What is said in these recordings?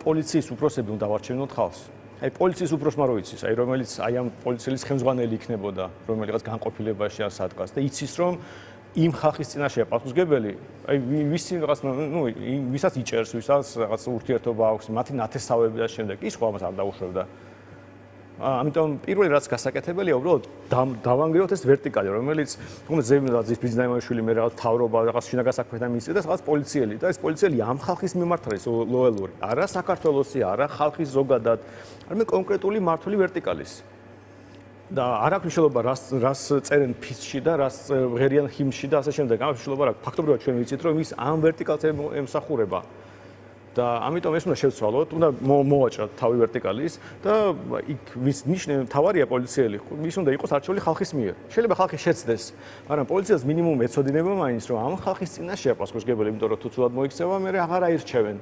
პოლიციის უფროსები უნდა ვარჩენოთ ხალხს. აი პოლიციის უფროსმა რო იცის, აი რომელიც აი ამ პოლიციის ხელმძღვანელი იქნებოდა, რომელიღაც განყოფილებაში ან სადღაც და იცის რომ იმ ხალხის წინაშეა პასუხისმგებელი, აი ვისი რაღაც ვისაც იჭერს, ვისაც რაღაც ურთიერთობა აქვს, მათი ნათესავები და შემდეგ ის ხო ამას არ დაუშვებდა. ამიტომ პირველი რაც გასაკეთებელია უბრალოდ დავანგრიოთ ეს ვერტიკალი, რომელიც თუნდაც ზეიმელაძის ბიზნაიმაშვილი მე რაღაც თავრობა, რაღაც შინაგან საქმეთა მინისტრი და რაღაც პოლიციელი და ეს პოლიციელი ამ ხალხის მიმართ არის ლოიალური. არა საქართველოსი, არა ხალხის ზოგადად, არამედ კონკრეტული მართული ვერტიკალის. და არ აქვს მნიშვნელობა რას წერენ ფისში და რას ღერიან ჰიმნში და ასე შემდეგ. ამ მნიშვნელობა რა ფაქტობრივად ჩვენ ვიცით რომ ის ამ ვერტიკალს ემსახურება. და ამიტომ ეს უნდა შევცვალოთ, უნდა მოვაჭრათ თავი ვერტიკალის და იქ ვის ნიშნე თავარია პოლიციელი, ვის უნდა იყოს არჩეული ხალხის მიერ. შეიძლება ხალხი შეცდეს, მაგრამ პოლიციას მინიმუმ ეცოდინება მაინც რომ ამ ხალხის წინაშეა პასუხისმგებელი, იმიტომ რომ თუ ცუდად მოიქცევა, მე აღარ აირჩევენ.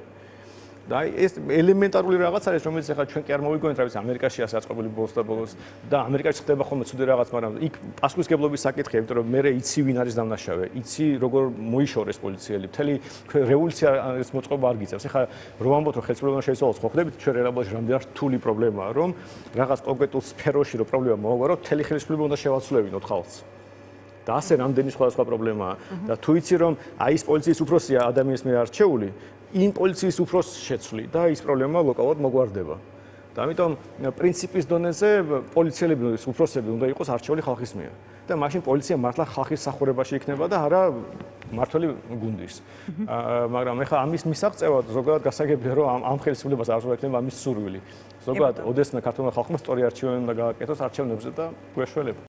და ეს ელემენტარული რაღაც არის, რომელიც ახლა ჩვენ კი არ მოვიგონეთ, რა ვიცი, ამერიკაში ასე აწყობილი ბოლოს და ბოლოს და ამერიკაში ხდება ხოლმე ცუდი რაღაც, მაგრამ იქ პასუხისმგებლობის საკითხია, იმიტომ რომ მე იცი ვინ არის დამნაშავე, იცი როგორ მოიშორეს პოლიციელი, მთელი რევოლუცია ეს მოწყობა არ გიწევს. ახლა რომ ამბობთ, რომ ხელისუფლებამ შეიცვალოს, ხო ხდებით ჩვენ რეალობაში რამდენად რთული პრობლემაა, რომ რაღაც კონკრეტულ სფეროში რო პრობლემა მოაგვაროთ, მთელი ხელისუფლება უნდა შევაცვლებინოთ ხალხს. და ასე რამდენი სხვადასხვა პრობლემაა და თუ იცი რომ აი ეს პოლიციის უფროსია ადამიანის მიერ არჩეული იმ პოლიციის უფროსს შეცვლი და ის პრობლემა ლოკალურად მოგვარდება. და ამიტომ პრინციპის დონეზე პოლიციელები, უფროსები უნდა იყოს არჩეული ხალხის მიერ. და მაშინ პოლიცია მართლა ხალხის სახურებაში იქნება და არა მართველი გუნდის. მაგრამ ეხლა ამის მისაღწევად ზოგადად გასაგებია რომ ამ ხელისუფლებას არ შეექმნება ამის სურვილი. ზოგადად ოდესმე ქართულმა ხალხმა სწორი არჩევანი უნდა გააკეთოს არჩევნებზე და გვეშველება.